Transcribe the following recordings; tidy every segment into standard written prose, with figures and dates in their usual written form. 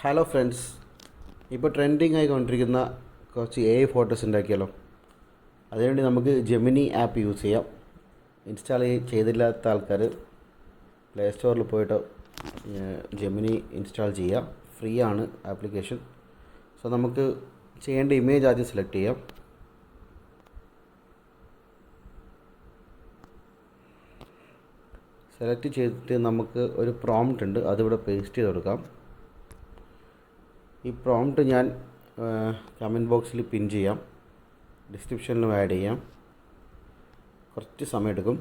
Hello friends, ഇപ്പോൾ trending ആയിക്കൊണ്ടിരിക്കുന്ന കുറച്ച് photos ഉണ്ടാക്കിയാലോ. അതിനുവേണ്ടി നമുക്ക് ജെമിനി ആപ്പ് യൂസ് ചെയ്യാം. ഇൻസ്റ്റാൾ ചെയ്തില്ലാത്ത ആൾക്കാർ പ്ലേ സ്റ്റോറിൽ പോയിട്ട് ജെമിനി ഇൻസ്റ്റാൾ ചെയ്യാം. ഫ്രീ ആണ് ആപ്ലിക്കേഷൻ. സോ നമുക്ക് ചെയ്യേണ്ട ഇമേജ് ആദ്യം സെലക്ട് ചെയ്യാം. സെലക്ട് ചെയ്തിട്ട് നമുക്ക് ഒരു പ്രോംപ്റ്റ് ഉണ്ട്, അതിവിടെ പേസ്റ്റ് ചെയ്ത് കൊടുക്കാം. ഈ പ്രോംപ്റ്റ് ഞാൻ കമൻറ്റ് ബോക്സിൽ പിൻ ചെയ്യാം, ഡിസ്ക്രിപ്ഷനിലും ആഡ് ചെയ്യാം. കുറച്ച് സമയമെടുക്കും,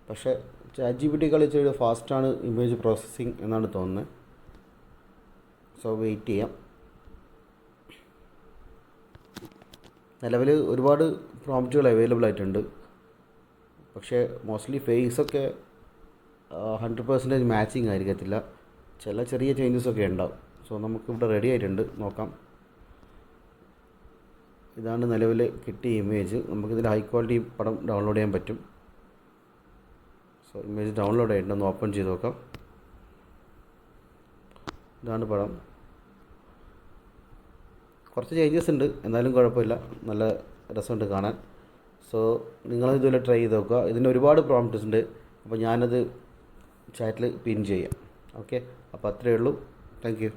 പക്ഷേ ChatGPT കളിച്ചൊരു ഫാസ്റ്റാണ് ഇമേജ് പ്രോസസ്സിങ് എന്നാണ് തോന്നുന്നത്. സോ വെയിറ്റ് ചെയ്യാം. നിലവിൽ ഒരുപാട് പ്രോംപ്റ്റുകൾ അവൈലബിൾ ആയിട്ടുണ്ട്, പക്ഷേ മോസ്റ്റ്ലി ഫേസൊക്കെ 100% മാച്ചിങ് ആയിരിക്കത്തില്ല. ചില ചെറിയ ചേഞ്ചസൊക്കെ ഉണ്ടാവും. സോ നമുക്കിവിടെ റെഡി ആയിട്ടുണ്ട്, നോക്കാം. ഇതാണ് നിലവിൽ കിട്ടിയ ഇമേജ്. നമുക്കിതിൽ ഹൈ ക്വാളിറ്റി പടം ഡൗൺലോഡ് ചെയ്യാൻ പറ്റും. സോ ഇമേജ് ഡൗൺലോഡ് ആയിട്ടുണ്ട്, ഒന്ന് ഓപ്പൺ ചെയ്ത് നോക്കാം. ഇതാണ് പടം. കുറച്ച് ചേഞ്ചസ് ഉണ്ട്, എന്നാലും കുഴപ്പമില്ല, നല്ല രസമുണ്ട് കാണാൻ. സോ നിങ്ങളിതുപോലെ ട്രൈ ചെയ്ത് നോക്കുക. ഇതിന് ഒരുപാട് പ്രോംപ്റ്റ്സ് ഉണ്ട്, അപ്പോൾ ഞാനത് ചാറ്റിൽ പിൻ ചെയ്യാം. ഓക്കെ, അപ്പോൾ അത്രയേ ഉള്ളൂ. Thank you.